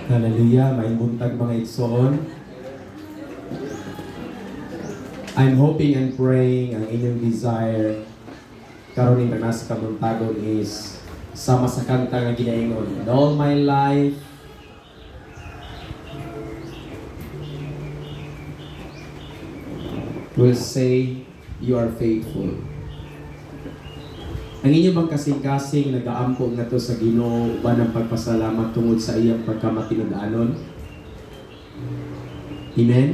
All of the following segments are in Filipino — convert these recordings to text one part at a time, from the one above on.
Hallelujah, may buntag mga igsoon. I'm hoping and praying ang inyong desire karon ning nasa kabuntagon is sama sa kanta nga ginaingon. And all my life will say you are faithful. Ang inyo bang kasing-kasing nag-aampog na to sa Ginoo ba ng pagpasalamat tungod sa iyang pagkamatinud-anon? Amen?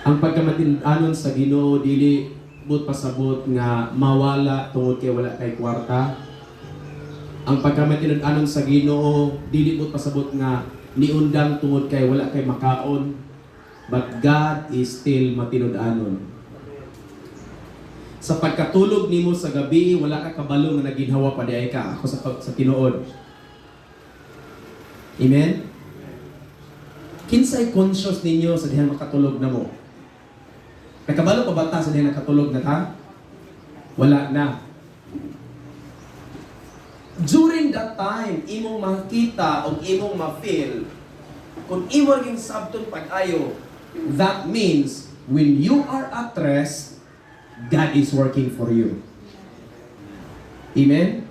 Ang pagkamatinud-anon sa Ginoo dili but pasabot nga mawala tungod kay wala kay kwarta. Ang pagkamatinud-anon sa Ginoo dili but pasabot nga niundang tungod kay wala kay makaon. But God is still matinud-anon. Sa pagkatulog nimo sa gabi, wala ka kabalo nga naginhawa pa diay ka ako sa tinuod. Amen? Kinsay conscious ninyo sa dihan makatulog na mo? Nakabalo pa ba ta sa dihan nakatulog na ta? Wala na. During that time, imong makita o imong ma-feel kung imo ring sabton pag-ayo, that means when you are at rest, God is working for you. Amen?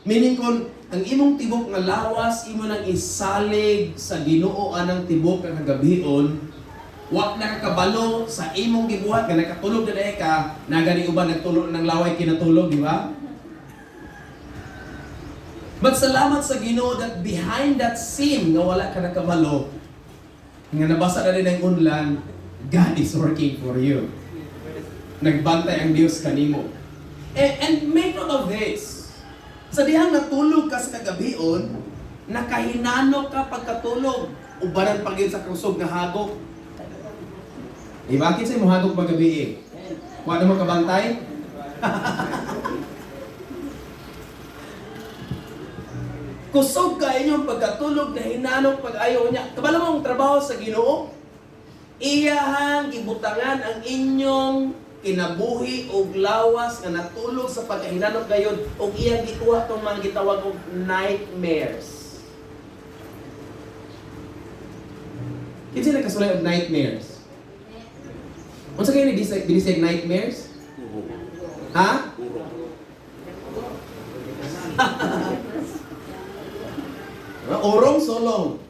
Meaning kung ang imong tibok nga lawas, imo nang isalig sa Ginoo anang tibok nga kagabhion, wa na kakabalo sa imong gibuhat nga nakatulog na dahil ka, nagani uban nagtulog ng laway kinatulog, di ba? But salamat sa Ginoo that behind that scene nga wala ka nakabalo, nga nabasa na rin ang unlan, God is working for you. Nagbantay ang Diyos kanimo. And make note of this. Sa dihang natulog ka sa kagabion, nakahinano ka pagkatulog. Ubanan pag yun sa kusog na hagok. Bakit sa'yo mo hagok paggabi? Wala mo kabantay? Kusog ka inyong pagkatulog na hinanong pag-ayaw niya. Kabala mo ang trabaho sa Ginoo? Iyahang ibutangan ang inyong kinabuhi o lawas nga natulog sa pagkahinanong gayon o iyang gikuha itong mga gitawag og nightmares. Kinsa nagkasulay og nightmares? Unsa kayo dinisig nightmares? Ha? Orong solong.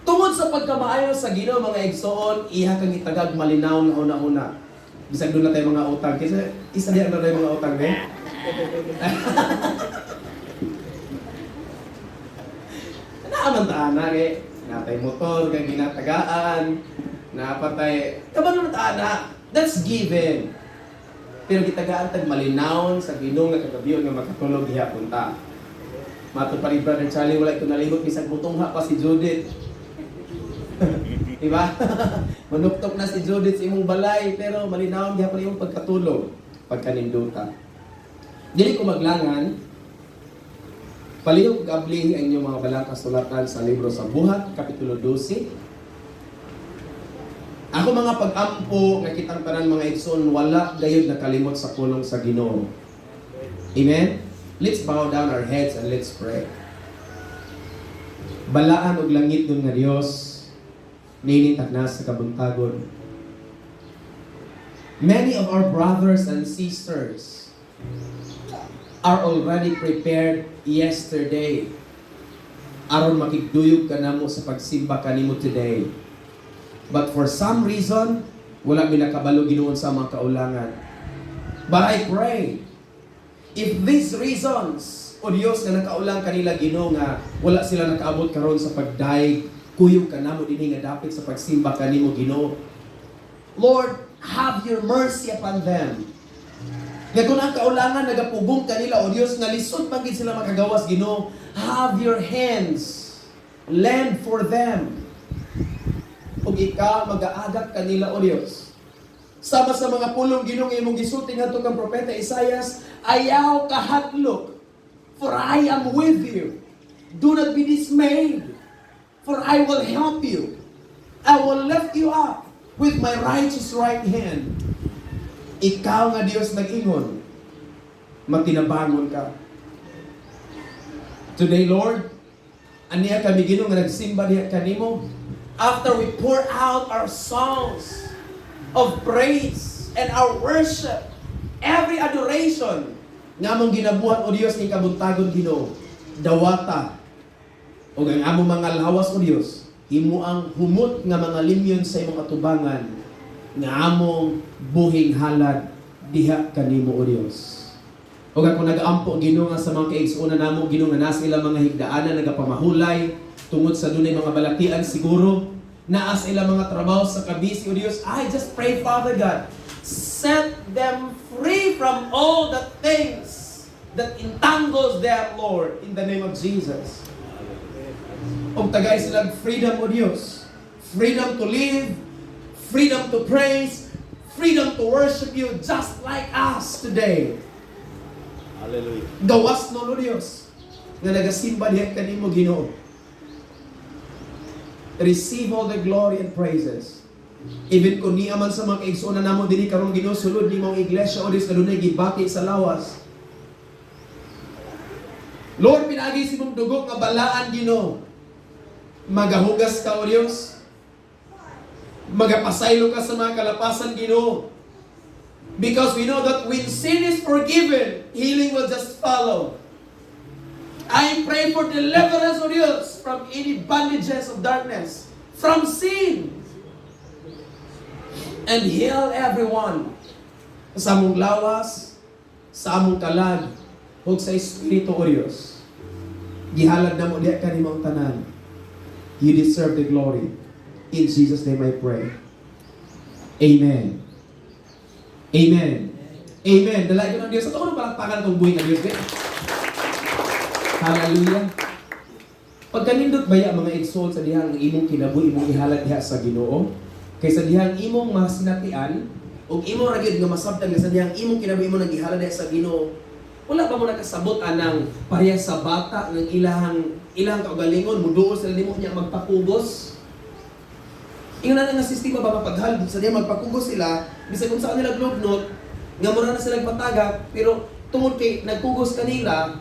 Tungod sa pagkamaayo sa Ginoo mga igsoon, iha kang itagag malinaw na una-una. Bisag doon na tayo mga utang. Kasi isa diyan na tayo mga utang, eh? Naaman taana, eh? Natay motor, kang ginatagaan, napatay. Kabalo na taana. That's given. Pero gitagaan tag malinaw sa Ginoo nga kagabiyon nga makatulog diha punta. Mato pa ni Brother Charlie, wala ito nalibot, bisag butungha pa si Judith. Diba? Manuktok na si Judith sa imong balay, pero malinaw diha pa imong pagkatulog, pagkaninduta. Dili ko maglangan, palihog kabling ang inyong mga balang kasulatan sa libro sa Buhat, Kapitulo 12. Ako mga pag-ampo nga kitang tanan mga igsoon, wala gayud nakalimot sa pulong sa Ginoo. Amen? Let's bow down our heads and let's pray. Balaan og langit dun nga Dios, ninitag na sa kabuntagon. Many of our brothers and sisters are already prepared yesterday aron makigduyog ka namo sa pagsimba kanimo today. But for some reason, wala minakabalo Ginoo sa mga kaulangan. But I pray, if these reasons, o Diyos nga nakaulang kanila Ginoo nga wala sila nakaabot karon sa pagdaig, kuyog ka namo dinhi nga dapit sa pagsimba kanimo Ginoo. Lord, have your mercy upon them. Nga kung ang kaulangan nagapugong kanila, o Diyos, nga lisod man gid sila makagawas Ginoo, have your hands, lend for them. Ug ikaw mag-aagak kanila, o Diyos. Sama sa mga pulong Ginoo imong gisulti ngadto kang propeta Isaias, ayaw kahatlok, for I am with you. Do not be dismayed, for I will help you. I will lift you up with my righteous right hand. Ikaw nga Diyos nag-ingon, magtinabangon ka. Today, Lord, aniya kami Ginoo nga nagsimba diha kanimo. After we pour out our songs of praise and our worship, every adoration nga among ginabuhat o Dios ning kabuntagon Ginoo, dawata o ang among mga lawas o Dios, imo ang humot nga mga limyon sa imong atubangan nga among buhing halad diha kanimo o Dios. O kung nag-aampo Ginoo nga sa mga kaigsuonan namo Ginoo nga nasa ilang mga higdaanan nagapamahulay tungod sa dunay mga balatian siguro naa sa ilang mga trabaho sa kabisi o Dios, I just pray Father God, set them free from all the things that entangles them, Lord, in the name of Jesus. O tagay silang freedom o Dios, freedom to live, freedom to praise, freedom to worship you just like us today. Hallelujah. Gawas no Dios nga nagasimba diha kanimo Ginoo. Receive all the glory and praises. Even kung niya man sa mga kaigsuonan namo dinhi karong Ginoo sulod ni mong iglesia o Dios kadunay gibati sa lawas. Lord, pinagi si mong dugo nga balaan Ginoo. Magahugas ka o Dios. Magapasaylo ka sa mga kalapasan Ginoo. Because we know that when sin is forgiven, healing will just follow. I pray for deliverance, O Dios, from any bondages of darkness, from sin. And heal everyone. Sa among lawas, sa among kalag, o sa Espiritu, O Dios. Gihalad na mo diya kanimong tanan. You deserve the glory. In Jesus' name I pray. Amen. Amen. Amen. Dalay ko ng Diyos. At ako nang palakpakan itong buhay ng Diyos. Hallelujah. Pagkanindot baya mga exalt sa dihang imong kinabuhi, imong ihalad diha sa Ginoo, kaysa dihang imong masinatian, o imong ragyod nga masabtan, kaysa dihang imong kinabuhi imong nagihalad diha sa Ginoo, wala ba mo nakasabot anang pareha sa bata ng ilang kaugalingon, muduol sila nimo niya magpakugos. Ingon na nga sistema ba mapaghal sa diya magpakugos sila, bisag kung saan nila glognot, nga mura na sila patagak, pero tungod kay nagkugos kanila,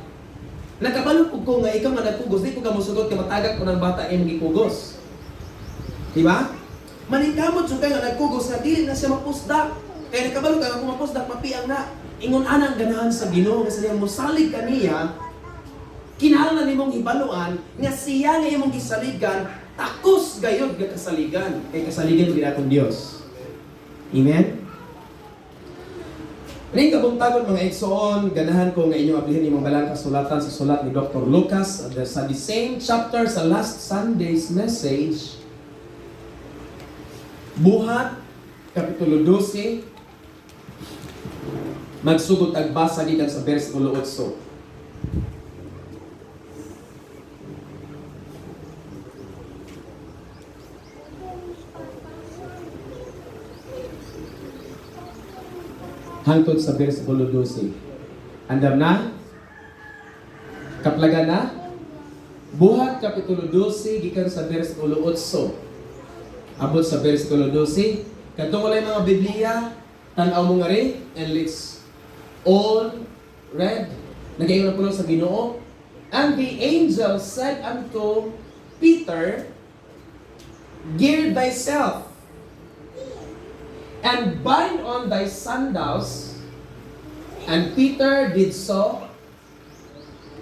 nagkabalot ko nga ikaw nga nagkugos, di ko ka musugot ka matagak ko ng bata ay magikugos. Diba? Maningkamot so kaya nga nagkugos na dili na siya mapusdak. Kaya nagkabalot ka nga kung mapusdak, mapiang na. Ingon anang ganahan sa Ginoo kasi niya musalig kaniya, kinahanglan nimong hibaluan nga siya nga imong gisaligan, takos gayod nga kasaligan. Kay kasaligan gid atong Dios. Amen. Ring kabungtagon mga igsoon, ganahan ko nga inyong ablihin imong balang kasulatan sa sulat ni Dr. Lucas sa the same chapter sa last Sunday's message. Buhat kapitulo 12. Magsugod agbasa gikan sa bersikulo 8. Hangtod sa bersikulo 12. Andam na? Kaplagan na? Buhat kapitulo 12 gikan sa bersikulo 8. Abot sa bersikulo 12. Kadtong walay mga Biblia, tan-aw mo nga rin, and let's all read. Nagayon na po sa Ginoo. And the angel said unto Peter, gird thyself, and bind on thy sandals. And Peter did so.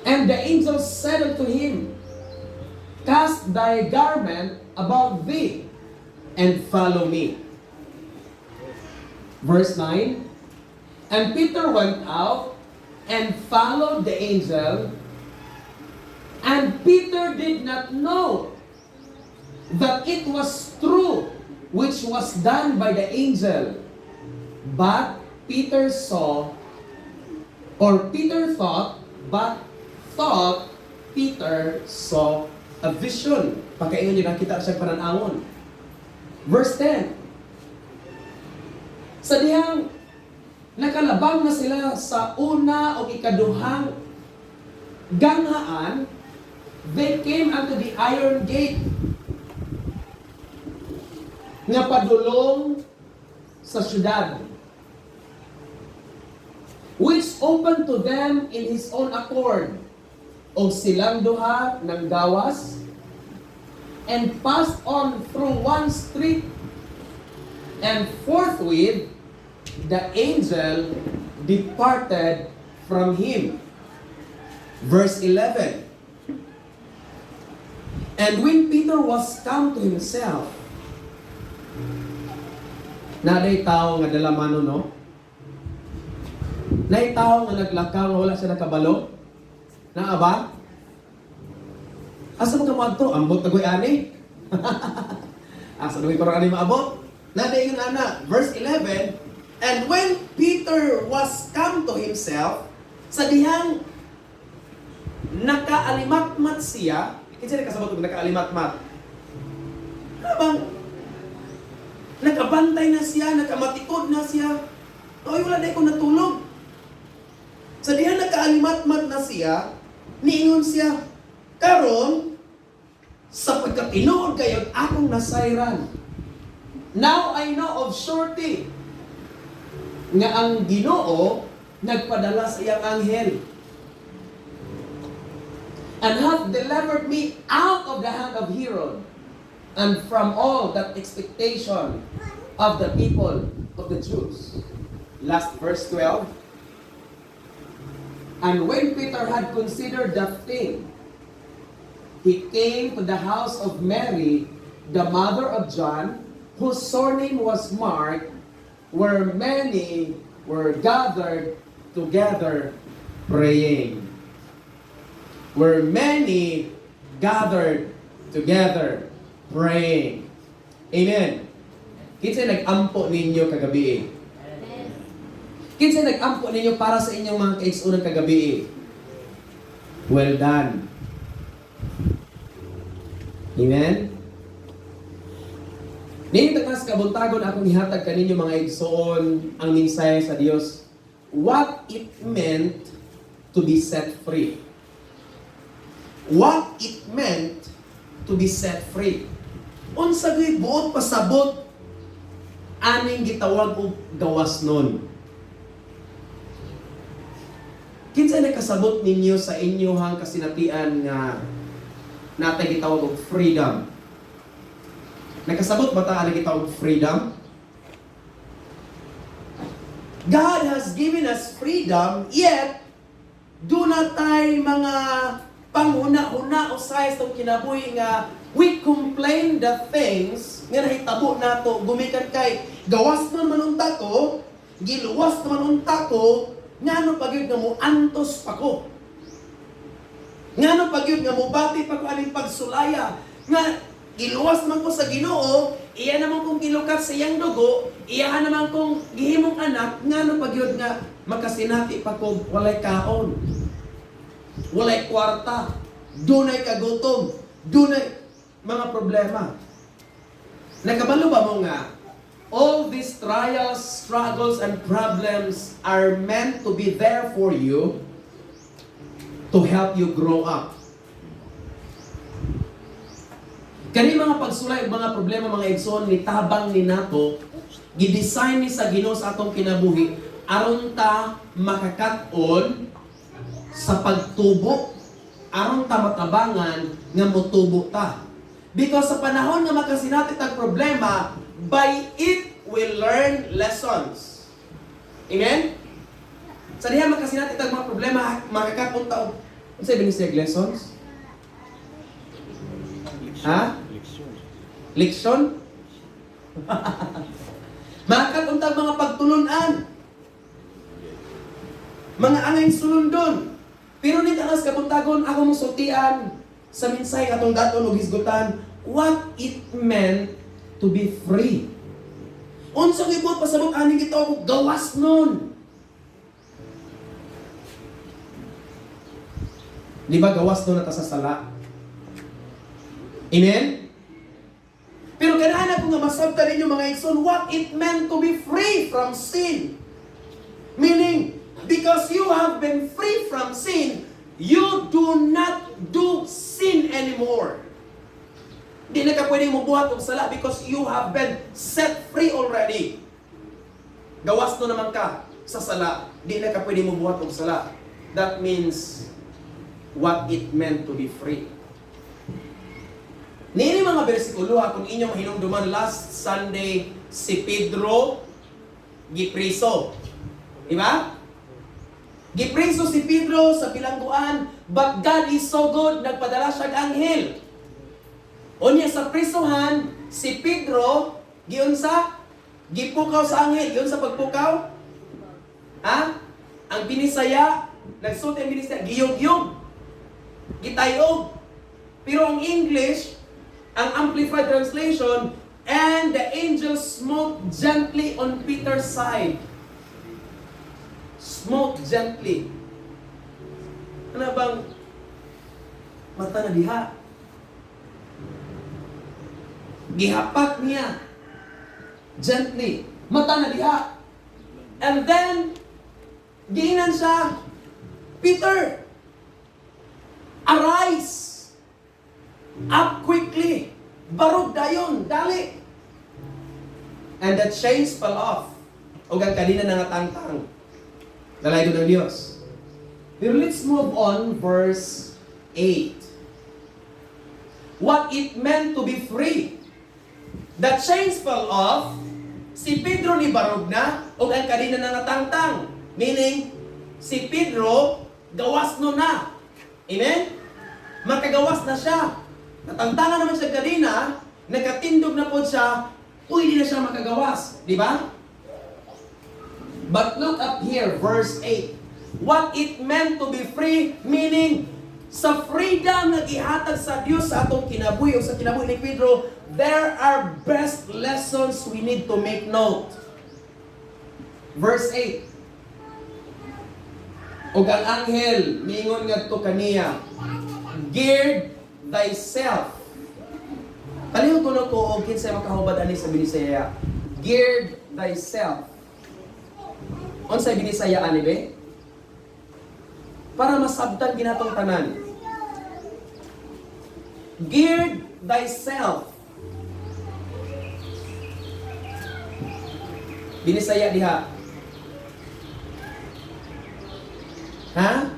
And the angel said unto him, cast thy garment about thee, and follow me. Verse 9. And Peter went out and followed the angel. And Peter did not know that it was true which was done by the angel. But Peter saw, or Peter thought, but thought Peter saw a vision. Pagkaingon nyo nakita siya pananawon. Verse 10. Sa dihang nakalabang na sila sa una o ikaduhang ganhaan, they came unto the iron gate nga padulong sa syudad, which opened to them in his own accord. o silang duha ng gawas, and passed on through one street, and forthwith the angel departed from him. Verse 11. And when Peter was come to himself, naday tao nga dala mano, no? Nay tao nga naglakaw nga wala siya nakabalo? Naa ba? Asa mo ka mo ambot na ani? Asa na parang ani maabot? Naday yung ana, verse 11, and when Peter was come to himself, sa dihang nakaalimatmat siya, kinsa na kasabot kung nakaalimatmat? Habang nakabantay na siya, nakamatikod na siya, ay wala na ko natulog. Sa dihan nakaalimatmat na siya, niingon siya, karon sa pagkatinuod kayo, akong nasayran. Now I know of surety nga ang Ginoo nagpadala sa iyang anghel and hath delivered me out of the hand of Herod and from all that expectation of the people of the Jews. Last verse 12. And when Peter had considered the thing, he came to the house of Mary, the mother of John, whose surname was Mark, where many were gathered together praying. Where many gathered together praying. Amen. Kinsa nag-ampo ninyo kagabi? Kinsa nag-ampo ninyo para sa inyong mga kaigsunan kagabi? Well done. Amen. Nini takas kabuntagon akong ihatag kaninyo mga igsoon ang mensahe sa Dios. What it meant to be set free. What it meant to be set free. Unsa gyud buot pasabot aning gitawag og gawas nun. Kinsa nakasabot ninyo sa inyohang kasinatian nga natay gitawag og freedom? Nakasabot ba ta ang gitawag freedom? God has given us freedom, yet do not tayo mga panghuna-huna o size itong kinabuhi nga we complain the things nga nahitabo nato gumikan kay gawas man manunta ko, giluwas man unta ko, ngano pagyud nga mo antos pa ko. Ngano pagyud nga mo bati pa ko aning pagsulaya nga giluwas man ko sa Ginoo, iya naman kong gilukat sa iyang dugo, iya naman kong gihimong anak, ngano pagyud nga makasinati pa ko walay kaon, walay kwarta, dunay kagutom, dunay mga problema. Nakabalo ba mo nga, all these trials, struggles, and problems are meant to be there for you to help you grow up. Kani mga pagsulay mga problema mga igsoon ni tabang ni nato gidesign ni sa Ginoo sa atong kinabuhi aron ta makakat-on sa pagtubo, aron ta matabangan nga motubo ta. Because sa panahon nga makasinati tag problema, by it we learn lessons. Amen? Sa diha makasinati tag mga problema, makakat-on ta og unsay binisig lessons? Ha? Leksyon? Makakatuntag mga pagtulunan. Mga angay sulundon. Pero ni tanas kabuntagon ako mong sultian sa minsay atong daton og hisgutan what it meant to be free. Unsang ibot pasabot ani kita og gawas nun. Di ba gawas nun na ta sa sala? Amen? Pero ganahan ko nga masabta ninyo mga igsoon what it meant to be free from sin. Meaning, because you have been free from sin, you do not do sin anymore. Di na ka pwedeng mabuhat og sala because you have been set free already. Gawas no naman ka sa sala. Di na ka pwedeng mabuhat og sala. That means, what it meant to be free. Nini mga bersikulo kung inyo mahinumduman last Sunday si Pedro gipriso. Diba? Gipriso si Pedro sa bilangguan, but God is so good, nagpadala siya ng anghel. Unya sa prisuhan, si Pedro giunsa gipukaw sa anghel, giun sa pagpukaw. Ha? Ang binisaya, nagsulti ang binisaya, giyog-yog. Gitayog. Pero ang English, ang Amplified Translation, and the angel smote gently on Peter's side. Smote gently. Ano bang mata na diha? Gihapak niya. Gently. Mata na diha. And then, giinan siya, Peter, arise! Up quickly! Barog dayon! Dali! And the chains fell off. O ang kanina na tangtang. Dalay ko ng Diyos. Pero let's move on, verse 8. What it meant to be free. The chains fell off. Si Pedro ni barog na. O ang kanina na tangtang. Meaning, si Pedro, gawas no na. Amen? Makagawas na siya. Natangtangan naman siya kanina, nakatindog na po siya, pwede na siya makagawas. Di ba? But look up here, verse 8. What it meant to be free, meaning, sa freedom na gihatag sa Diyos sa atong kinabuhi o sa kinabuhi ni Pedro, there are best lessons we need to make note. Verse 8. O ang anghel, mingon nga to kaniya, gird thyself. Kalihog ko na ko, o kinsay makahubad ani sa Binisaya. Gird thyself. Unsay Binisaya ani be? Para masabtan ginatong tanan. Gird thyself. Binisaya diha. Ha?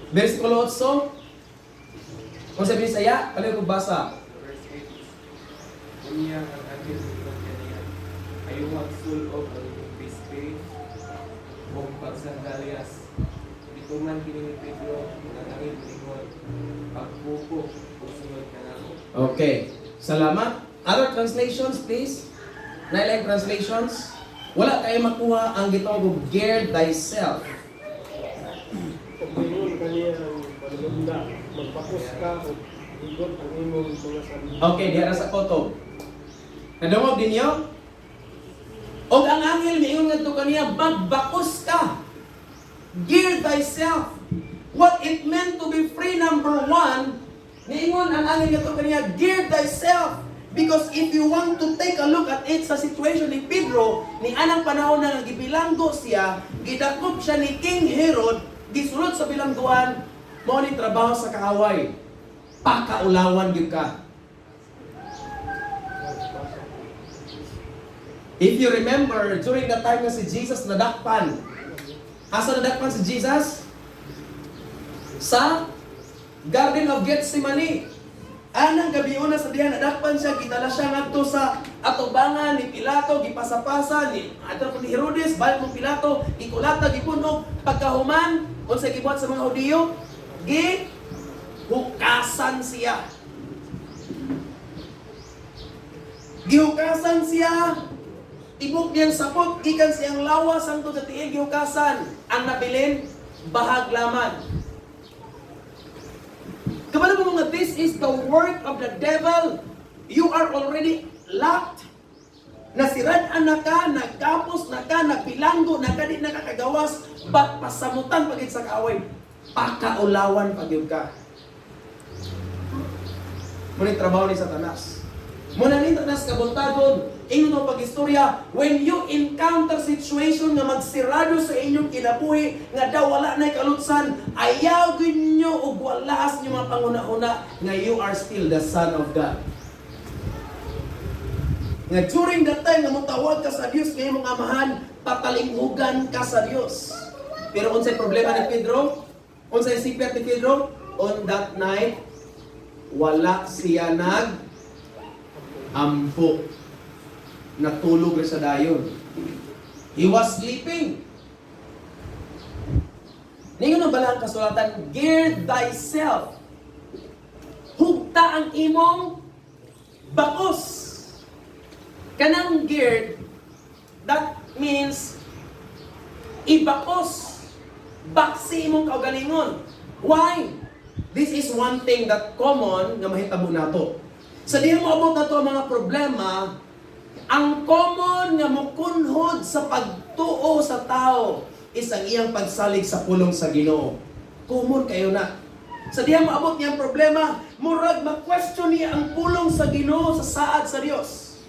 Versikulo 8. Kung sabihin saya, kaliw ko basa. Verse 8. Unya ang anghel ng kaniya. Ayaw magsul o ang pispiri o pagsandalyas. Dito man kini ni Pedro, nanangin lingon, pagpupo o sunod ka na ako. Okay. Salamat. Other translations, please. Nailang translations. Wala kayo makuha ang gitawag gird thyself. Pagdayon kaniya ang panlunda, magpakos ka o igot ang imong mga sabi. Okay, diha sa photo. Nadungog din niyo? Og ang anghel miingon ngadto kaniya, magbakos ka. Gear thyself. What it meant to be free, number 1, miingon ang anghel ngadto kaniya, gear thyself. Because if you want to take a look at it sa situation ni Pedro, ni anang panahon na gibilanggo siya, gidakop siya ni King Herod, gisulod sa bilangguan, mo ni trabaho sa kaaway. Pakaulawan gyud ka. If you remember, during the time na si Jesus nadakpan, asa nadakpan si Jesus? Sa Garden of Gethsemane. Anang gabi una sa diyan, nadakpan siya, gitala siya ngadto sa atubangan ni Pilato, gipasa-pasa ni adto ni Herodes, balik mo Pilato, ikulata gipunog, pagkahuman, unsay gibuhat sa mga Hudiyo, gihukasan siya. Gihukasan siya. Tibok niyang sapot, gikan siyang lawas ang sa tiil gihukasan. Ang nabilin, bahag laman. Kabalo mo mga, this is the work of the devil. You are already locked. Nasirad na ka, nagkapos na ka, nagbilanggo na ka, di nakakagawas, but pasamutan pagit sa kaaway, pakaulawan pagid ka. Muna trabaho ni Satanas. Muna ni Satanas kabuntagon, ingon mo pag-istorya, when you encounter situation nga magsirado sa inyong kinabuhi, nga daw wala na'y kalutsan, ayaw nyo o walaas nyo mga panguna-una, nga you are still the Son of God. Nga during that time, nga mutawag ka sa Diyos, ngayon mga amahan, tatalinghugan ka sa Diyos. Pero unsay problema ni Pedro? Unsay sipyat ni Pedro? On that night, wala siya ampo. Natulog rin sa dayon. He was sleeping. Ningon na bala ang kasulatan, gird thyself. Hugta ang imong bakos. Kanang gird, that means ibakos. Baksi imong kaugalingon. Why? This is one thing that common nga mahitabo nato. Sa diha moabot nato ang mga problema, ang common nga mokunhod sa pagtuo sa tao is ang iyang pagsalig sa pulong sa Ginoo. Common kayo na. Sa diha moabot niya ang problema, murag ma-question niya ang pulong sa Ginoo sa saad sa Dios.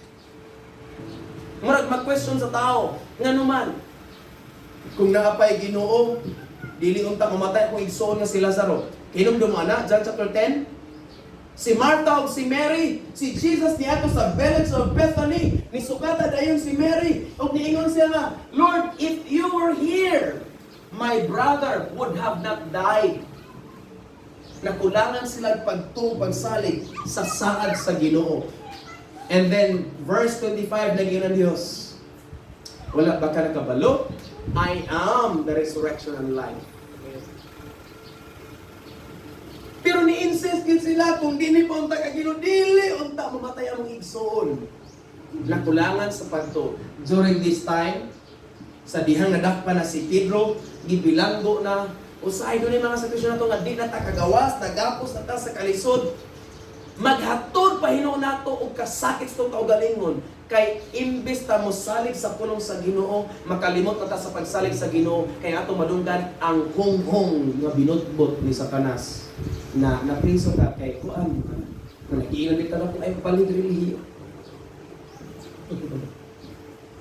Murag ma-question sa tao, nganuman, kung naapay Ginoo, dili unta mamatay kung igsoon nga si Lazaro. Hinumdum ana, John chapter 10. Si Martha ug si Mary, si Jesus niadto sa village of Bethany, ni sukata dayon si Mary, ug niingon siya nga, Lord, if you were here, my brother would have not died. Nakulangan sila pagtuo pagsalig sa saad sa Ginoo. And then verse 25 nagyan ang Dios. Wala ba ka nakabalo? I am the resurrection and life. Pero ni-insist yun sila, kung di pa unta ka Ginoo, dili unta mamatay ang igsoon. Nakulangan sa pagtuo. During this time, sa dihang nadakpa na si Pedro, gibilanggo na, usay doon yung mga sakrisyon na ito nga di na ta kagawas, nagapos na ta sa kalisod. Maghatod pa hinuon nato og kasakit sa itong kaugalingon. Kay imbes ta mo salig sa pulong sa Ginoo, makalimot na ta sa pagsalig sa Ginoo, kay ato madunggan ang hunghong nga binutbot ni Satanas. Na napriso ka kay kuan na nagiinom kita na ay palig relihiyo.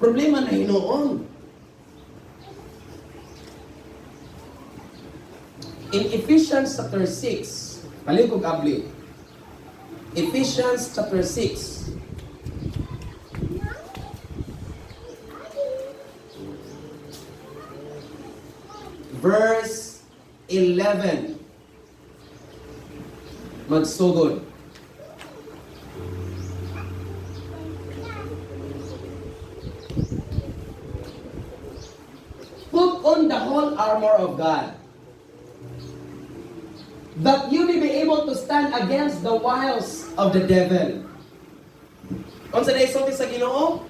Problema na hinuon. In Ephesians chapter 6, palig kog abli. Ephesians chapter 6. Verse 11. Magsugod. Put on the whole armor of God, that you may be able to stand against the wiles of the devil. Kung sa naisulti sa Ginoo,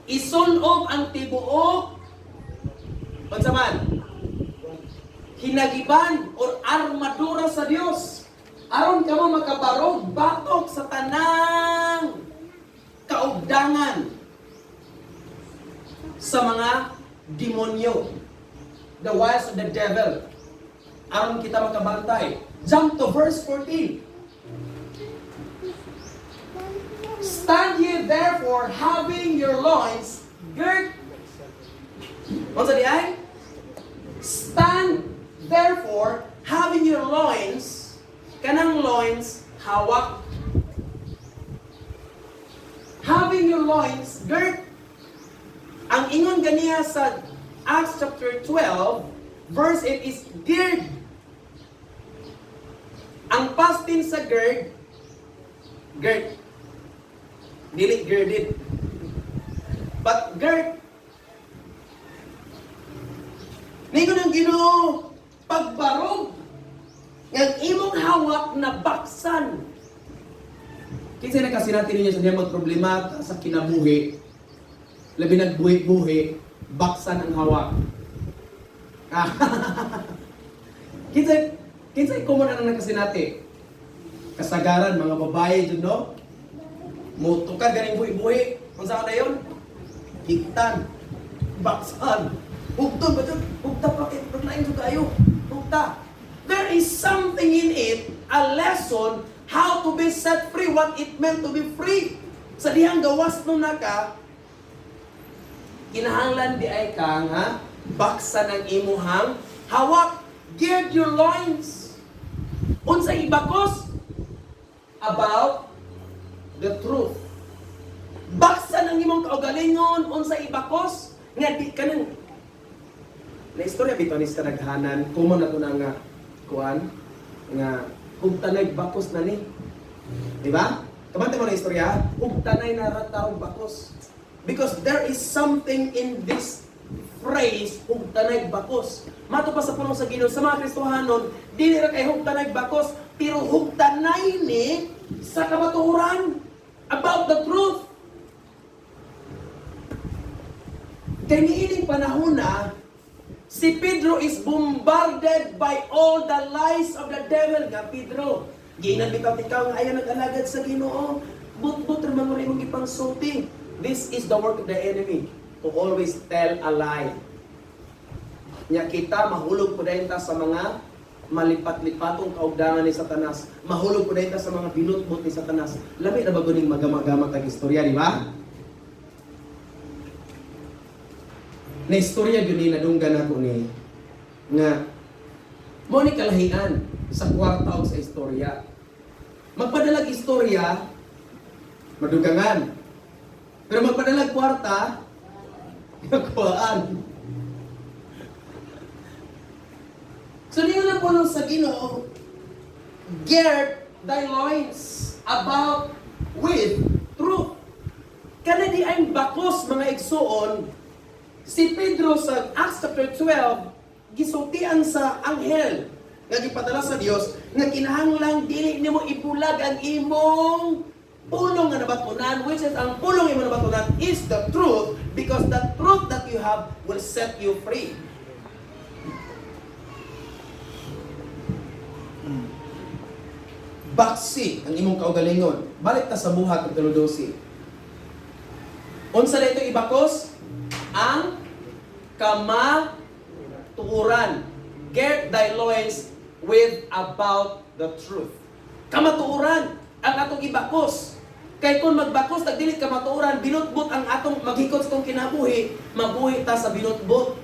isunog ang tibuok, kung sa man, hinagiban o armadura sa Dios. Aron ka mo makabarog, batok sa tanang kaugdangan sa mga demonyo, the wiles of the devil. Aron kita makabantay. Jump to verse 14. Stand ye therefore, having your loins girt. Ano sa diay? Stand therefore, having your loins, kanang loins, hawak. Having your loins girt. Ang ingon ganiya sa Acts chapter 12, verse 8 is gird. Ang past tense sa gird, girt. Dili girded. But girt. Ningon ang Ginoo, pagbarog ng imong hawak na baksan. Kinsa na kasi natin ninyo sa diyang problema sa kinabuhi, labi nagbuhi-buhi, baksan ang hawak. Kinsa common ang nakasinati? Kasagaran, mga babae dyan, no? Mutukad ganing buhi-buhi. Kung saan na yun? Higtan. Baksan. Hugtod ba dyan? Hugta pa kayo. Paglain dyan kayo. Hugta. There is something in it, a lesson, how to be set free, what it meant to be free. Sa dihang gawas nung naka, kinahanglan di ay kang, ha? Baksan ang imuhang hawak. Gird your loins. Unsa ibakos? About the truth. Baksan ang imong kaugalingon. Unsa ibakos? Nga di ka nang Na istorya bitaw ni sa daghanan, common na to na nga kuan nga ug tanay bakos na ni. Di ba? Kabante mo na istorya, ug tanay na ratawag bakos. Because there is something in this phrase, ug tanay bakos. Mato pa sa pulong sa Ginoo sa mga Kristohanon, dili ra kay ug tanay bakos, pero ug tanay ni sa kamatuoran about the truth. Kaya niining panahon na, si Pedro is bombarded by all the lies of the devil. Nga Pedro, ginan bitaw ikaw nga ayaw nag-alagad sa Ginoo. But ramang rin mong ipangsulti. This is the work of the enemy, to always tell a lie. Nya kita mahulog po dahil ta sa mga malipat-lipatong kaugdangan ni Satanas. Mahulog po dahil ta sa mga binutbot ni Satanas. Lami na ba guning magama-gama tag istorya, di ba? Na istorya yun ni nadunggan ako ni nga mo ni kalahian sa kwarta o sa istorya. Magpadalag istorya, madugangan. Pero magpadalag kwarta, nagkuhaan. So niyo na po sa Ginoo, gird thy loins about with truth. Kana di ay bakos mga igsuon. Si Pedro sa Acts chapter 12, gisultian sa anghel nga gipadala sa Dios nga kinahanglang dili nimo ibulag ang imong pulong nga nabatunan, which is ang pulong imong nabatunan is the truth, because the truth that you have will set you free. Baksi ang imong kaugalingon. Balik ta sa buhat ng 12. Unsa na ito ibakos? Ang kamatuoran. Gird thy loins with about the truth. Kamatuoran ang atong ibakos. Kay kung magbakos tagdili kamatuoran, binutbot ang atong maghikot sa itong kinabuhi, mabuhi ta sa binutbot.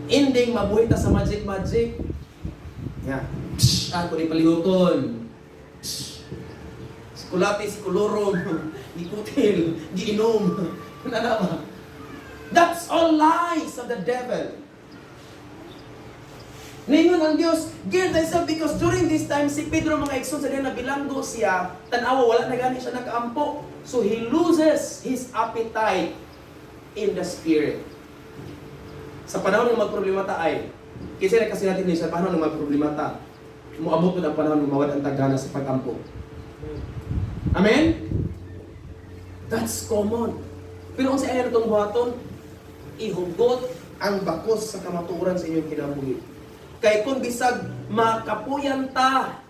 Ending mabuhi ta sa magic. Nga. Ako ni palihuton. Kulati si kulorong, ikutil, giinom. Nanawa. That's all lies of the devil. Ngayon ang Diyos, gird thyself, because during this time, si Pedro mga igsoon sa diyan nabilanggo siya, tanawa, wala na gani siya nakaampo. So he loses his appetite in the spirit. Sa panahon ng magproblemata ay, kasi natin niyo, sa panahon ng magproblemata, muabot na ang panahon ng mawad ang tagana sa pag-ampo. Amen? That's common. Pero kung sa ayaw itong buhaton, ihugot ang bakos sa kamatuoran sa inyong kinabuhi. Kaya kung bisag makapuyan ta,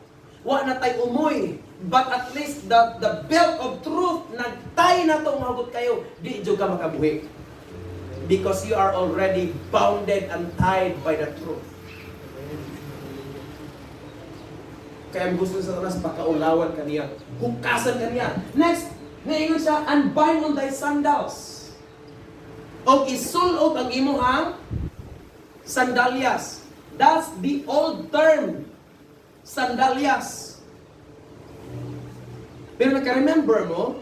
wa na tay umoy, but at least the belt of truth, nagtay na itong mahugot kayo, di dyo ka makabuhi. Because you are already bounded and tied by the truth. Kaya ang gusto sa Satanas, pakaulawan ka niya. Hukasan ka niya. Next, naingon siya, and bind on thy sandals. O isulog ang imuhang sandalyas. That's the old term. Sandalyas. Pero naka-remember mo,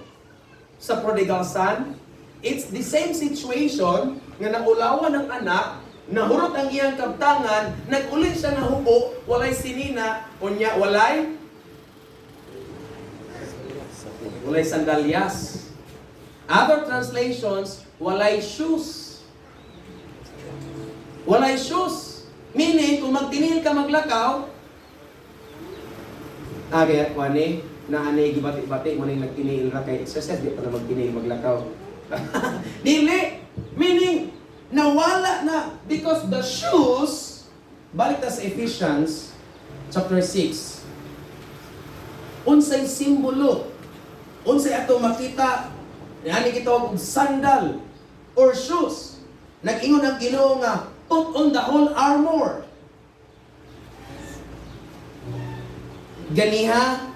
sa prodigal son, it's the same situation nga naulawan ng anak, nahurot ang iyang kabtangan, nag-ulit siya na hubo, walay sinina, unya, walay sandalyas. Other translations, walay shoes. Walay shoes. Meaning, kung magtinil ka maglakaw, kaya kwani, na anay gibati-bati, mo nang nagtinil ra kay exercise, di pa na magtinil maglakaw. Dili! Meaning, nawala na because the shoes, balik ta sa Ephesians chapter 6. Unsay simbolo, unsay ato makita, yani kitawag og sandal or shoes. Nag-ingon ang Ginoo nga, put on the whole armor. Ganiha,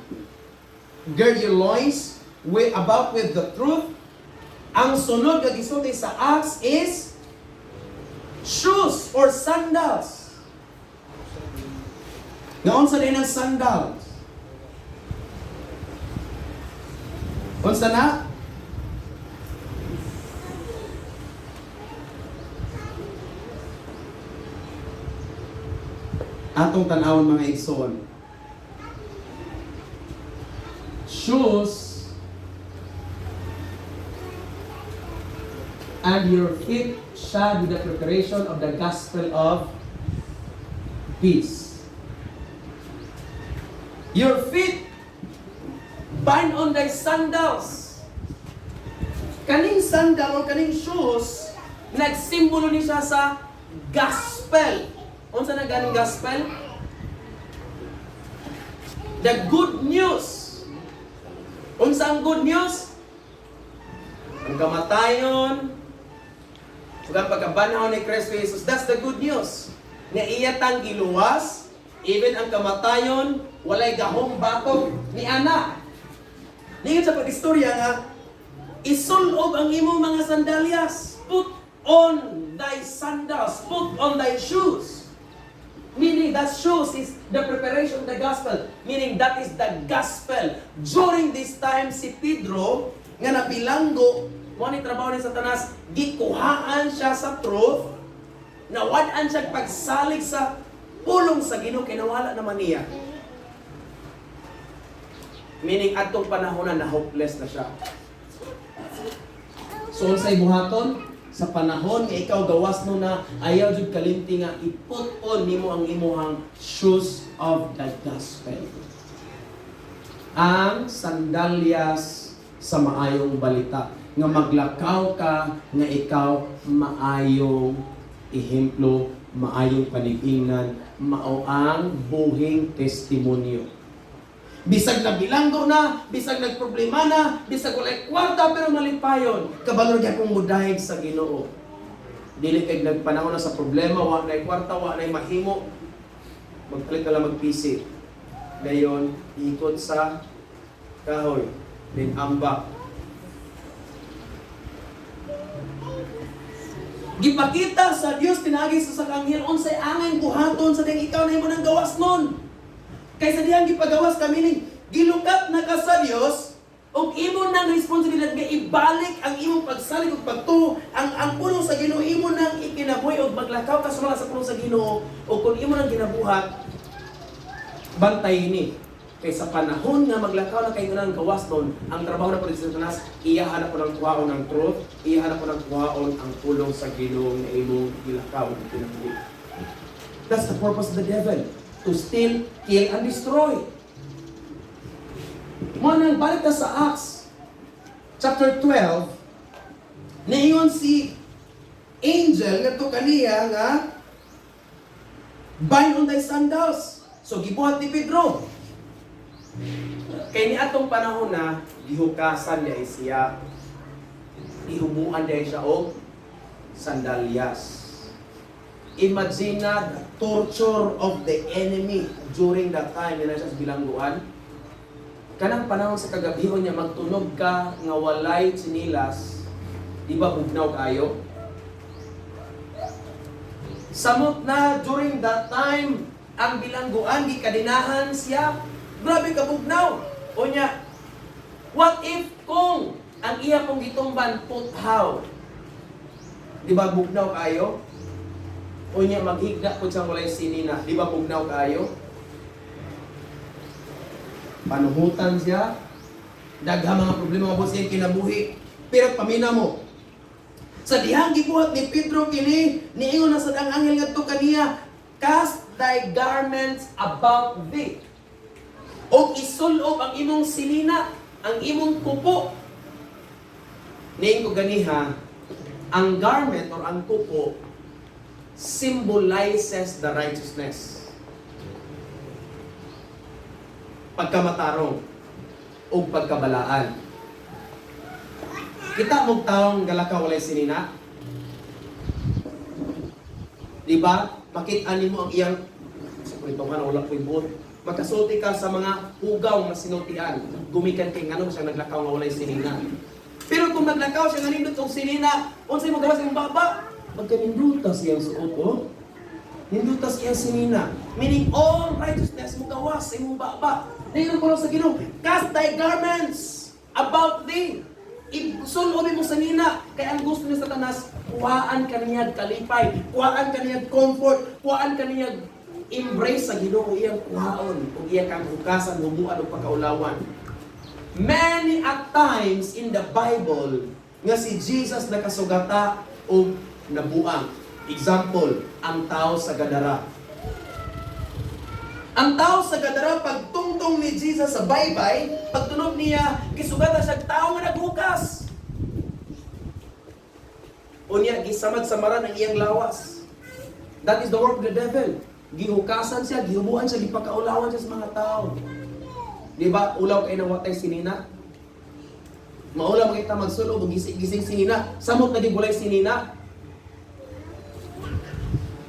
gird your loins about with the truth. Ang sunod nga gisulti sa Acts is shoes or sandals. Ngaon sa din ang sandals? Unsa na? Atong tanawon mga igsoon. Shoes and your feet shall be the preparation of the gospel of peace. Your feet bind on thy sandals. Kaning sandal o kaning shoes, nagsimbolo ni siya sa gospel. Unsa na ganing gospel? The good news. Unsa ang good news? Ang kamatayon, ug ang pagkabanhaw ni Kristo Jesus. That's the good news. Nga iya tang giluwas, even ang kamatayon, walay gahong batok ni ana. Ningon sa pag-istorya nga, isulob ang imong mga sandalyas. Put on thy sandals, put on thy shoes. Meaning that shoes is the preparation of the gospel. Meaning that is the gospel. During this time, si Pedro, nga nabilanggo, mo ni trabaho ni Satanas, gikuhaan siya sa truth, nawadaan siya pagsalig sa pulong sa Ginoo, kinawala naman niya. Meaning, atong panahon na hopeless na siya. So unsay buhaton? Sa panahon nga ikaw gawas no na ayaw jud kalimti nga iput on nimo ang imong shoes of the gospel. Ang sandalyas sa maayong balita nga maglakaw ka nga ikaw maayong ehemplo, maayong panigingnan, mao ang buhing testimonyo. Bisag nabilanggo na, bisag nagproblema na, bisag walay kwarta pero malipayon. Kabalo gyud kong mudahig sa Ginoo. Dili kay nagpanahon na sa problema, wa nay kwarta, wa nay mahimo. Magpalit ka lang magpisi. Dayon ikot sa kahoy, then ambak. Gipakita sa Dios tinagi sa sakanghel unsay angay buhaton sa ding ikaw na imo nang gawas nun. Kaysa diyang gipagawas kami ning gilukat na ka sa Dios ug imo nang responsibilidad nga ibalik ang imong pagsalig ug pagtuo ang pulong sa Ginoo imo nang ikinabuhi ug maglakaw ka sumala sa pulong sa Ginoo ug kun imo nang ginabuhat bantay ni kaysa panahon nga maglakaw na kay nang gawas nun ang trabaho na pud sa Satanas iyahanap ko ng kuhaon ang truth iyahanap ko ng kuhaon ang pulong sa Ginoo nga imong gilakaw ug kinabuhi. That's the purpose of the devil, to steal, kill, and destroy. Mo nang balik na sa Acts chapter 12, niingon si angel ngadto kaniya nga bind on thy sandals. So gibuhat ni Pedro. Kay ni atong panahon na gihukasan niya siya. Ihubuan niya siya og sandalyas. Imagine na the torture of the enemy during that time na siya sa bilangguan. Kanang panahon sa kagabihon niya magtunog ka nga walay sinilas, di ba bugnaw kayo? Samot na during that time ang bilangguan gikadinahan siya. Grabe ka bugnaw. O niya, what if kung ang iya kong gitumban puthaw? Di ba bugnaw kayo? O niya maghigda po siyang walay sinina. Di ba bugnaw kayo? Panuhutan siya. Daghang mga problema mga boss yung kinabuhi. Pero pamina mo. Sa dihang gibuhat ni Pedro kini, niingon na sa dang anghel ngadto kaniya, cast thy garments about thee. O isulob ang imong sinina, ang imong kupo. Niing ko ganiha, ang garment or ang kupo symbolizes the righteousness. Pagkamatarong o pagkabalaan. Kita mong taong galaka walay sinina. Diba? Makita mo ang iyang sa printungan wala ko'y buot. Magkasulti ka sa mga hugaw na sinultian. Gumikan kay ngano siya naglakaw nga walay sinina. Pero kung naglakaw siya nga nindot og sinina, unsay mo gawas imong baba? Magkanindutas iyang suot, oh. Nindutas iyang sinina. Meaning, all righteousness mo gawas sa imong baba. Ngayon ko lang sa Ginoo, cast thy garments about thee. Isulobi mo sa nina. Kaya ang gusto ni Satanas, kuhaan ka niya kalipay, kuhaan ka niya comfort, kuhaan ka niya embrace sa Ginoo iyang kuhaon ug iya kang hukasan humuan og pagkaulawan. Many at times in the Bible nga si Jesus nakasugata og nabuang. Example, ang tao sa Gadara. Ang tao sa Gadara, pagtungtong ni Jesus sa baybay, pagtunog niya, kisugata siya tao nga naghukas. Unya, gisamad-samaran ang iyang lawas. That is the work of the devil. Gihukasan siya, gihubuan siya, gipakaulawan siya sa mga tao. Di ba, ulaw kayo ng watay sinina? Maulaw makita magsulog, gising sinina. Samot na gibulay sinina.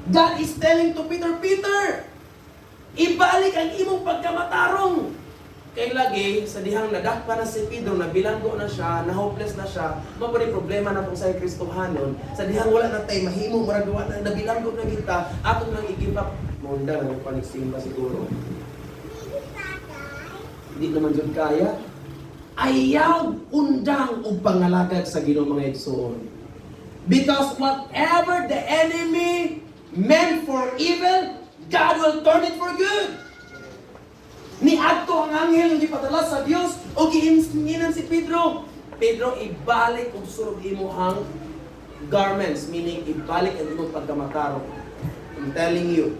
God is telling to Peter, Peter, ibalik ang imong pagkamatarong. Kaya lagi, sa dihang nadakpa na si Pedro, nabilanggo na siya, na-hopeless na siya, mapari problema na kung sa'yo Kristohanon, sa dihang wala na tayo, mahimong maragawa na, nabilanggo na kita, atong nang ikipap, maunda na yung paniksimba siguro. Hindi naman dyan kaya. Ayaw undang o pangalagad sa Ginoo mga igsoon. Because whatever the enemy meant for evil, God will turn it for good. Niadto ang anghel nga gipadala sa Dios o giinginan si Pedro. Pedro, ibalik og surog imuhang garments, meaning ibalik ang imong pagkamataro. I'm telling you,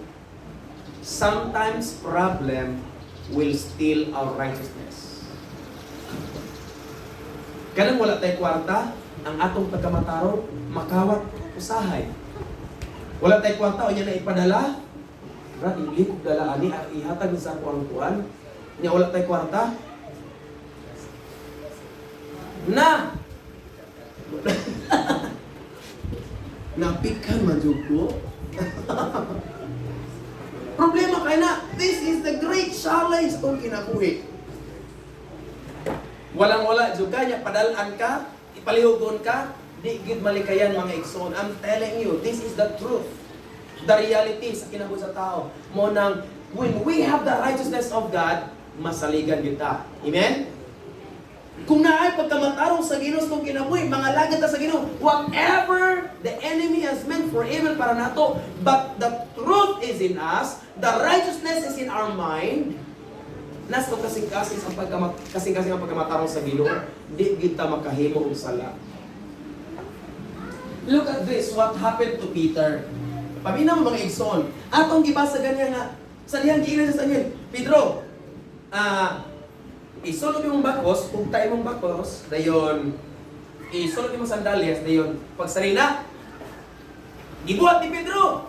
sometimes problem will steal our righteousness. Kanang wala tayo kwarta, ang atong pagkamataro makawat usahay. Wala tayo kwarta o niya na ipadala, brad, ilikog dala ani, ihatag sa ako ang kuhan. Niya wala tayo kwarta. Na! Napikan man jud ko. Problema kay na, this is the great challenge kung kinabuhi. Walang-wala jud kanya padalan ka, ipalihugon ka, di gid malikayan mga igsoon. I'm telling you, this is the truth. The reality sa kinabuhi sa tao. Mo nang when we have the righteousness of God, masaligan kita. Amen? Kung naay pagkamatarong sa Ginoo kung kinabuhi, mga lagad ta sa Ginoo, whatever the enemy has meant for evil para nato, but the truth is in us, the righteousness is in our mind, nas ko kasing-kasing ang pagkamatarong sa Ginoo, di kita makahimo og sala. Look at this, what happened to Peter. Paminaw mga igsoon, atong gibasa ganyan nga, sa diyang giilan sa inyo, Pedro, isulog yung bakos, pugta yung bakos, dayon, isulog yung sandalyas, dayon, pagsarina, gibuhat ni Pedro.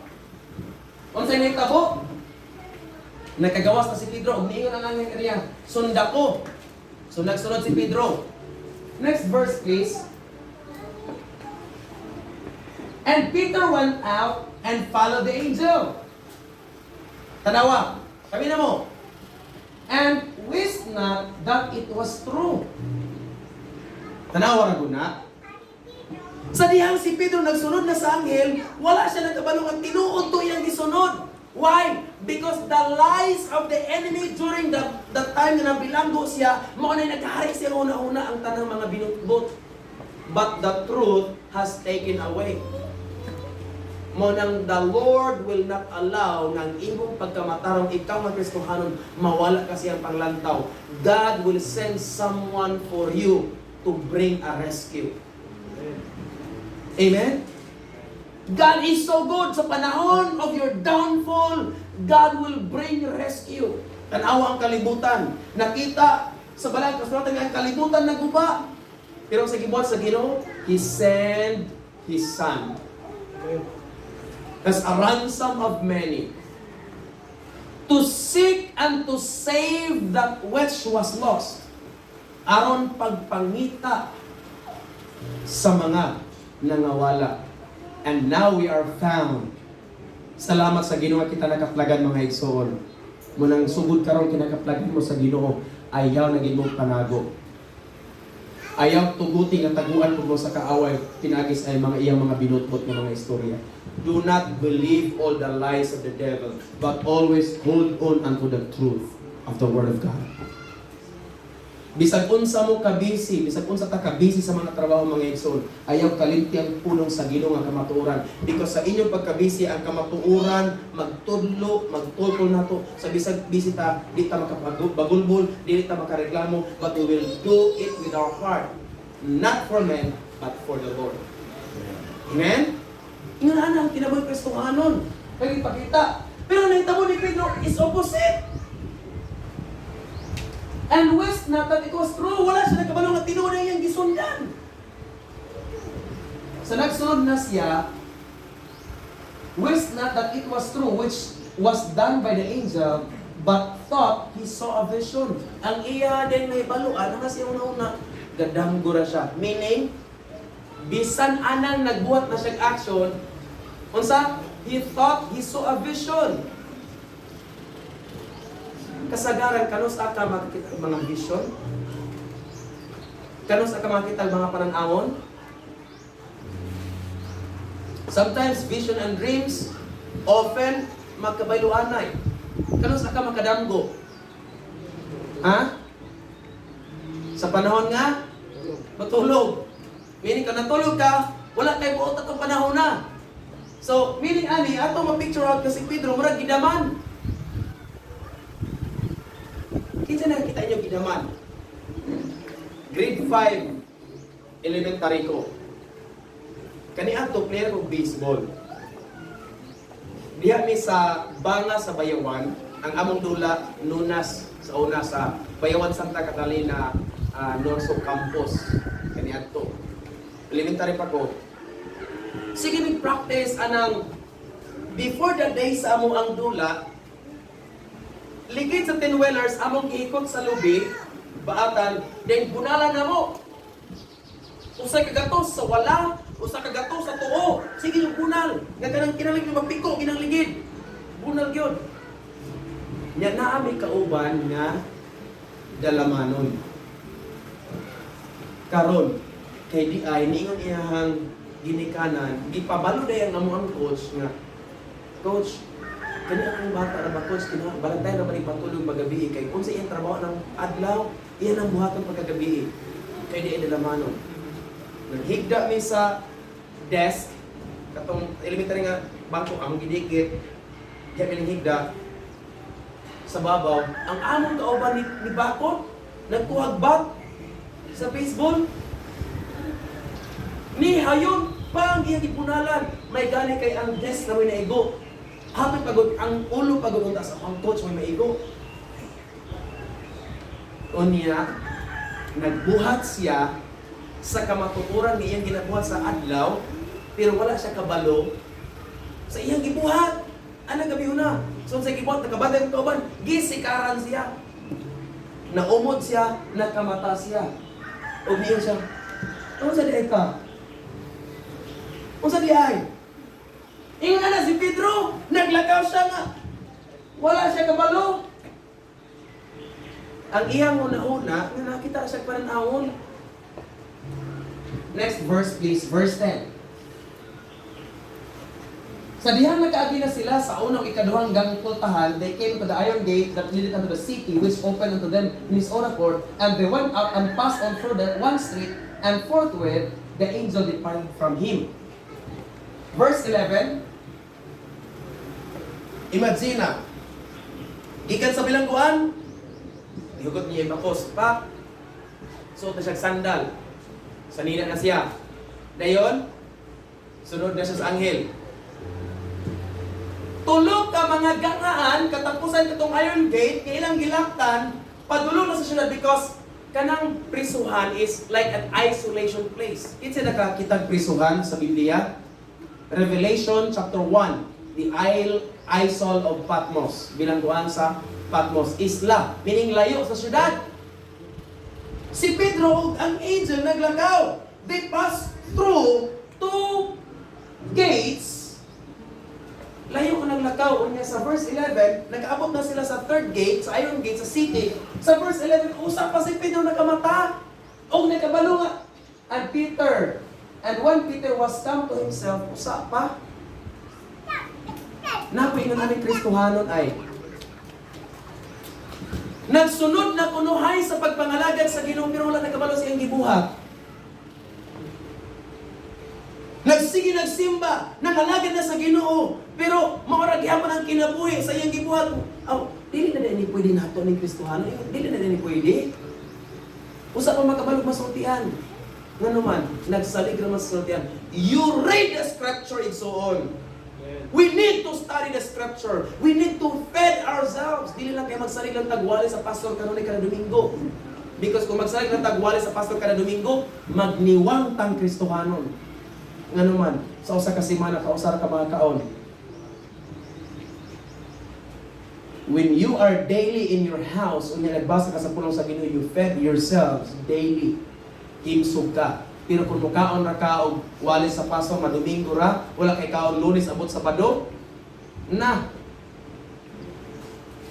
Kung sa'yo yung tabo, nagkagawas na si Pedro, umiingon ang angin kaniya, sunda ko. So nagsunod si Pedro. Next verse please. And Peter went out and followed the angel. Tanawa, sabi na mo, and wist not that it was true. Tanawa ra guna. Sa dihang si Pedro nagsunod na sa anghel, wala siya nagkabalong ang tinuod to iyang gisunod. Why? Because the lies of the enemy during the time na nabilanggo siya, mao na nagkahari siya una-una ang tanang mga binutbot. But the truth has taken away. Mo nang the Lord will not allow ng imong pagkamatarong ikaw nga Kristohanon mawala kasi ang panglantaw. God will send someone for you to bring a rescue. Amen? God is so good. Sa panahon of your downfall, God will bring rescue. Tanawa ang kalibutan. Nakita sa balang kasulatan nga ang kalibutan naguba. Pero sa gibuhat sa Ginoo, He sent His Son as a ransom of many, to seek and to save that which was lost, aron pagpangita sa mga nangawala. And now we are found. Salamat sa Ginoo kita nakaplagan mga igsoon. Munang sugod karon kinakaplagan mo sa Ginoo, ayaw na gid mo panago. Ayaw tuguti nga taguan mo sa kaaway, pinagis ay mga iyang mga binutbot nga mga istorya. Do not believe all the lies of the devil, but always hold on unto the truth of the Word of God. Bisag unsa mo ka busy, bisag unsa ta ka busy sa mga trabaho mga igsoon, ayaw kalimti ang pulong sa Ginoo nga kamatuoran. Because sa inyong pagka-busy ang kamatuoran magtudlo, magtultol nato sa bisag busy ta, di ta makapagulbol, di ta makareklamo, but we will do it with our heart, not for men, but for the Lord. Amen? Ingon ana ang kinabuhi Kristohanon. Kaya ipakita. Pero nahitabo ni Pedro is opposite. And wist not that it was true. Wala siya nagkabalo nga tinuod na iyang gisundan. Sa nagsunod na siya, wist not that it was true, which was done by the angel, but thought he saw a vision. Ang iya din may baluan, nga siya una-una, gadanggura siya. Meaning, bisan anang nagbuhat na siyang action, unsa? He thought he saw a vision. Kasagaran, kanos aka makikita ang mga vision? Kanos aka makikita ang mga pananawon? Sometimes vision and dreams often magkabailuanay. Kanos aka makadamgo? Ha? Sa panahon nga matulog. Meaning ka natulog ka, wala kay buot atong panahon na. So, meaning ani ato ma-picture out kasi Pedro murag gidaman. Kinsa na kita inyo gidaman? Grade 5 elementary ko. Kani ato player ko baseball. Diha mi sa Banga sa Bayawan, ang among dula nunas sa una sa Bayawan Santa Catalina Norso Campus. Kani ato. Elementary pa ko. Sige mi practice anang before the day sa among ang dula. Ligid sa 10-wheelers, among giikot sa lubi, baatan, then bunalan na mo. Usa ka gatos sa wala, usa ka gatos sa tuo. Sige yung bunal. Nga kanang kinalig yung magpiko, kinang ligid. Bunal yun. Nya naami kauban nga dalamanon. Karon, kay di ay niingon iyahang ginikanan, di pabalo dayang namo ang coach nga. Coach, kani ang bata na ba coach kina balantay na balik matulog magabi kay unsa iyang trabaho ng adlaw iyan ang buhaton pagkagabi kay di dalamanon. Naghigda mi sa desk katong elementary nga bangko among gidikit diya mi higda sa babaw ang among kauban ni Bakot nagkuhagbat sa baseball ni hayon pang iyang ipunalan may gani kay ang desk na may naigo. Hapit pagod ang ulo pagod sa ang coach may maigo. Unya nagbuhat siya sa kamatuturan nga iyang ginabuhat sa adlaw pero wala siya kabalo sa iyang gibuhat. Ana gabi una. So sa gibuhat nakabatay ang kauban, gisikaran siya. Naumod siya, nakamata siya. Og niya siya. Unsa di ay ka? Unsa di ay? Ingon na si Pedro, naglakaw siya nga. Wala siya kabalo. Ang iyang una-una, nga nakita siya pananawon. Next verse please, verse 10. Sa dihang nagkaagi na sila sa unang ikaduhang gangpultahan, they came to the iron gate that leaded unto the city, which opened unto them in his own accord, and they went out and passed on through that one street, and forthwith the angel departed from him. Verse 11. Imagine na, gikan sa bilangguan, ihugot niya yung bakos, pak, suot na siya sandal, sanina na siya. Dayon, sunod na siya sa anghel. Tulog ka mga gangaan, katapusan katong iron gate, kailang gilaktan, padulong na sa syudad because kanang prisuhan is like an isolation place. Kinsa nakakitang prisuhan sa Biblia? Revelation chapter 1, the isle of Patmos, bilangguan sa Patmos, isla, meaning layo sa syudad. Si Pedro ug ang angel naglakaw. They passed through two gates. Layo ka naglakaw. Unya sa verse 11, nakaabot na sila sa third gate, sa iron gate, sa city. Sa verse 11, usap pa si Pedro nakamata. O nakabalo nga. And when Peter was come to himself, usa pa. Napoy nga namin Kristohanon ay Nagsunod na kunuhay sa pagpangalagad sa Ginoo pero wala nakabalo sa iyang gibuhat. Nagsige nagsimba, nangalagad na sa Ginoo, pero maura gihapon ang kinabuhi sa iyang gibuhat. Dili na din pwede nato ni Kristohano, dili na din pwede. Usa pa makabalog masultian. Ngano man, nagsalig ra masultian. You read the scripture and so on. We need to study the scripture. We need to feed ourselves. Dili lang kayo magsalig lang tagwali sa pastor kanunay kada Domingo. Because kung magsalig lang tagwali sa pastor kada Domingo, magniwang tang Kristohanon. Ngano man, sa usa ka semana, kausar ka mga kaon. When you are daily in your house, unya nagbasa ka sa pulong sa Ginoo, you fed yourselves daily. Himsog ka. Pero kung mukaon ra ka og wali sa pastor madomingo ra, wala kay kaon Lunes abot Sabado, na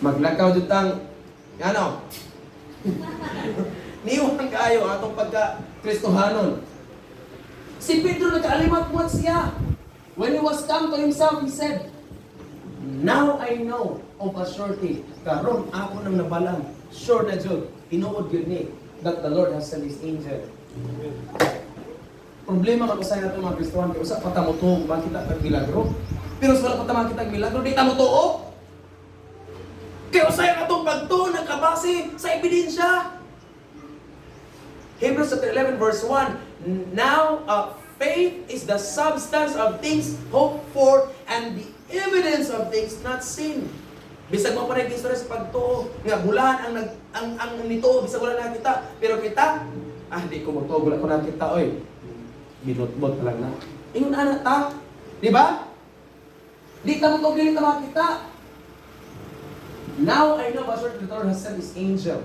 maglakaw jud tang ano? Niwang kaayo atong pagka Kristohanon. Si Pedro nagkaalimot siya. When he was come to himself, he said, "Now I know of a surety, karon ako nang nabalang, sure na jud, tinuod gyud ni that the Lord has sent His angel." Problema man usay nato mga Kristohan kay usa pa ta mo tuo makita kag milagro. Pero sa wala pa ta makita kag milagro, di ta mo tuo. Kay usay atong pagtuo nakabase sa ebidensya. Hebrews chapter 11 verse 1. Now faith is the substance of things hoped for and the evidence of things not seen. Bisag mo pa rin istorya sa pagtuo nga bulahan ang nito bisag wala nakita, pero kita di ko mo to, wala ko nakita oy. Binutbot pa lang na. Ingon anak ta, di ba? Di ka mo to dili ta makita. Now I know for sure the Lord has sent His angel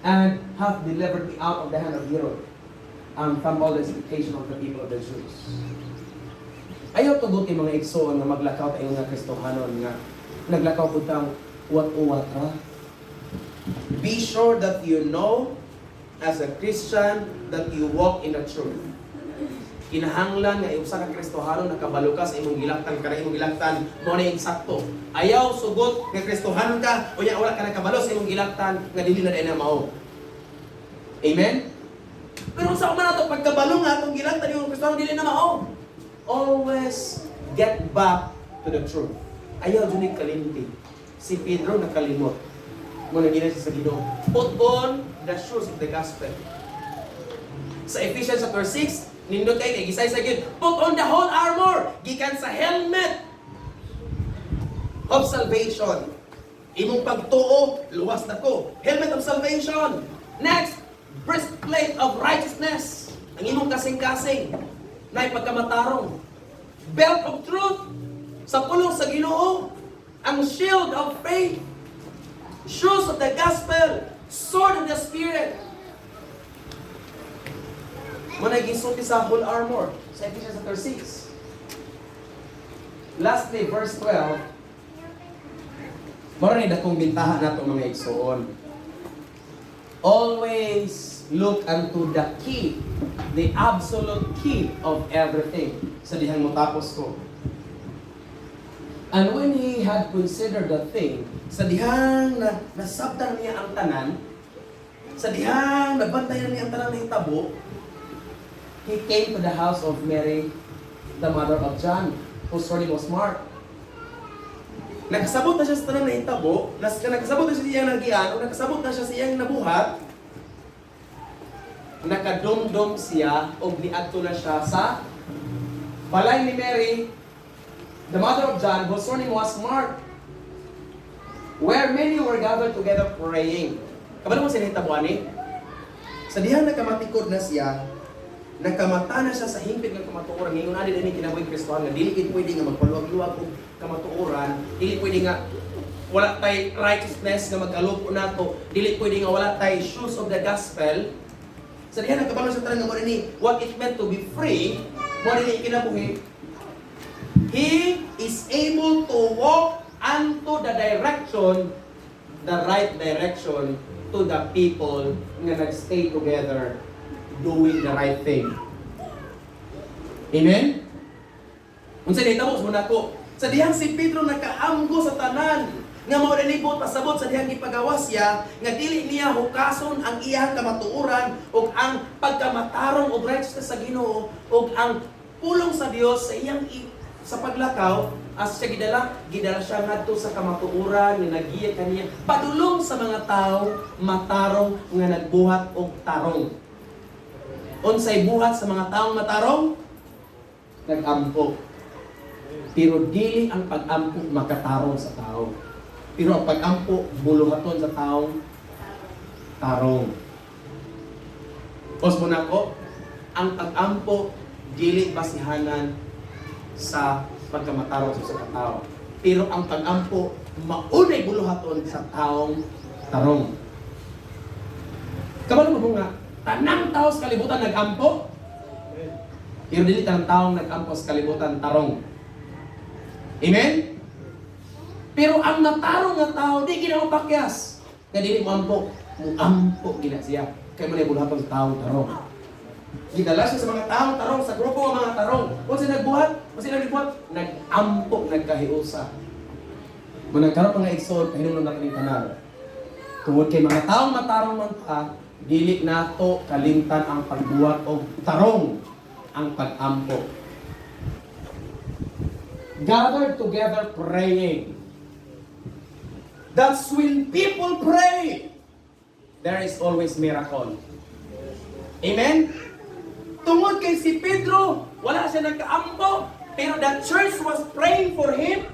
and hath delivered me out of the hand of Herod from all the expectation of the people of the Jews. Ayaw tugot yung mga igsoon na maglakaw tayo nga Kristohanon nga naglakaw po tang what ra. Be sure that you know as a Christian that you walk in the truth. Kinahanglan nga usa ka Kristohanon nakabalo ka sa imong gilaktan kana imong gilaktan mo na eksakto. Ayaw sugot nga Kristohanon ka o wala ka nakabalo sa imong gilaktan nga dili na na mao. Amen. Pero sa man ato pagkabalo nga atong gilaktan imong Kristohanon dili na mao. Always get back to the truth. Ayaw jud kalimti. Si Pedro nakalimot. Mo na gina sa Ginoo. Put on the shoes of the gospel. Sa Ephesians chapter 6 nindot kay gisay sa gid, put on the whole armor, gikan sa helmet of salvation. Imong pagtuo, luwas na ko. Helmet of salvation. Next, breastplate of righteousness. Ang imong kasing-kasing na pagkamatarong. Belt of truth. Sa pulong sa Ginoo. Ang shield of faith. Shoes of the gospel. Sword of the Spirit. Muna gisulti sa whole armor sa Ephesians chapter 6. Lastly, verse 12. Mara ni dakong bintahan nato mga igsoon. Always look unto the key, the absolute key of everything. Sa dihang motapos ko. And when he had considered the thing, sa dihang nasabtan niya ang tanan, sa dihang nabantayan niya ang tanan ng tabo, he came to the house of Mary, the mother of John, whose surname was Mark. Nagkasabot na siya sa tanan na hitabo, nagkasabot na siya sa iyang nagian, o nagkasabot na siya sa iyang nabuhat, nakadumdum siya, o niadto na siya sa balay ni Mary, the mother of John, whose surname was Mark, where many were gathered together praying. Kabalo mo siya hitabuan ni? Sa dihang nakamatikod na siya, nakamata na siya sa hingpit ng kamatuoran. Ngayon na din kinabuhi Kristohan nga dili gid pwede nga magpaluwag-luwag og kamatuoran, dili pwede nga wala tay righteousness nga magkalupo nato, dili pwede nga wala tay shoes of the gospel. Sa diha nagkabalo sa tanang nga mo ni what it meant to be free, mo ni kinabuhi. He is able to walk unto the direction, the right direction to the people nga nagstay together doing the right thing. Amen? Unsa dito mo muna ko. Sa dihang si Pedro nakaamgo sa tanan, nga mao nalibot pasabot sa dihang gipagawas siya nga dili niya hukason ang iyang kamatuoran ug ang pagkamatarong ug righteousness sa Ginoo ug ang pulong sa Dios sa iyang sa paglakaw as siya gidala siya ngadto sa kamatuoran nga nagiya kaniya padulong sa mga tao matarong nga nagbuhat og tarong. Unsay buhat sa mga taong matarong? Nag-ampo. Pero dili ang pag-ampo makatarong sa tao. Pero ang pag-ampo buluhaton sa taong tarong. Os mo na ko, ang pag-ampo dili basihanan sa pagkamatarong sa tao. Pero ang pag-ampo maunay buluhaton sa taong tarong. Kabalo mo nga, tanang tao sa kalibutan nag-ampo, pero dili tanang taong nag-ampo sa kalibutan tarong. Amen? Pero ang natarong nga tao, di ginapakyas. Nga dili mo ampo, gina siya. Kaya mo na buluhaton sa taong tarong. Gidala siya sa mga taong tarong, sa grupo ng mga tarong. Kung sila nagbuhat, nag-ampo, nagkahiusa. Kung nagkaroon mga igsoon, pahinom natin yung kanal. Tungod kay mga taong matarong man pa, dili nato kalimtan ang pagbuhat o tarong ang pag-ampo. Gather together praying. That's when people pray. There is always miracle. Amen? Tungod kay si Pedro, wala siya nagkaampo, pero the church was praying for him.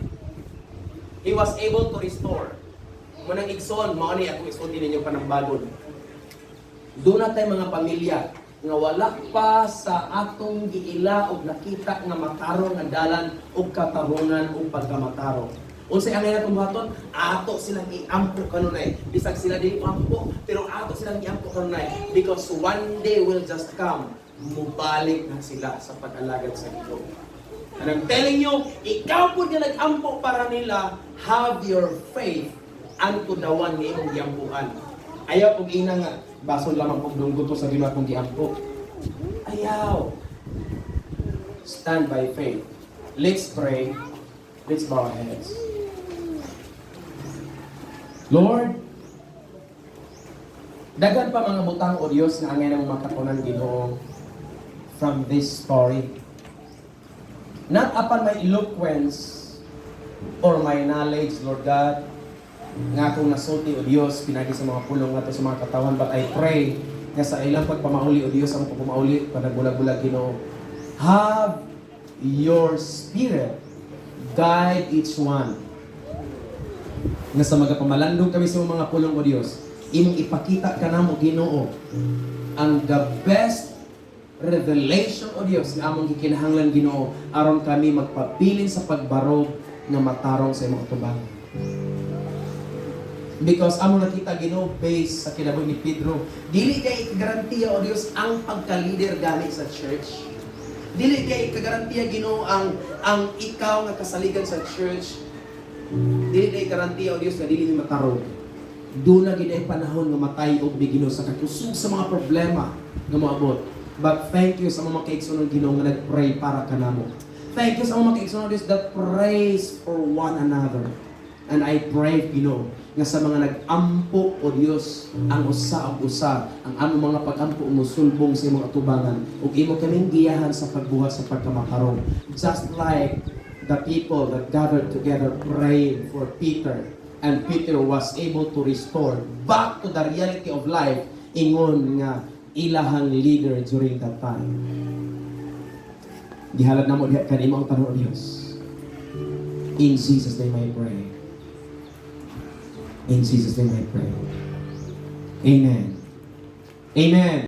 He was able to restore. Munang igsoon, mao ni ako isulti ninyo panambagon. Doon na tayo mga pamilya nga wala pa sa atong giila og nakita nga matarong nga dalan og katarungan og pagkamatarong. Unsay ang natong buhaton? Ato silang iampo kanunay. Bisag sila dili ampo, pero ato silang iampo kanunay because one day will just come. Mubalik na sila sa pag-alagad sa Ginoo. And I'm telling you, ikaw po nga nag-ampo para nila, have your faith unto the one nga imong giampuan. Ayaw kong ina nga, bason lamang kong dunggo to sa lima kong giampo. Ayaw. Stand by faith. Let's pray. Let's bow our heads. Lord, dagan pa mga butang o Diyos na angay ng makatunan Ginoo from this story. Not upon my eloquence or my knowledge, Lord God, nga akong nasulti o Diyos, pinagi sa mga pulong nga sa mga katawan, but I pray nga sa ilang pagpamauli o Diyos, ang pagpamauli, panagbulag-bulag Ginoo, have your Spirit guide each one. Nga sa magapamalandong kami sa mga pulong o Diyos, imong ipakita ka na mo Ginoo ang the best revelation o Diyos nga among gikinahanglan Ginoo aron kami magpabilin sa pagbarog nga matarong sa imong tubang. Because among nakita Ginoo based sa kinabuhi ni Pedro, dili kay ikagarantiya o Diyos ang pagka-leader gamit sa church. Dili kay ikagarantiya Ginoo ang ikaw nga kasaligan sa church. Dili kay garantiya o Diyos nga dili ni matarong. Doon na gid panahon nga matay og Ginoo sa kakusog sa mga problema nga moabot. But thank you sa mga kaigsunon Ginoo nga nagpray para kanamo. Thank you sa mga kaigsunon Diyos that prays for one another. And I pray, Ginoo, nga sa mga nag-ampo o Diyos, ang usa ang usa, ang among mga pag-ampo musulbong sa imong atubangan, ug imo kaming giyahan sa pagbuhat sa pagkamatarong. Just like the people that gathered together praying for Peter, and Peter was able to restore back to the reality of life, ingon nga ilahang leader during that time. Gihalad na mo diha kanimo ang tanong o Diyos. In Jesus' name I pray. In Jesus' name I pray. Amen. Amen.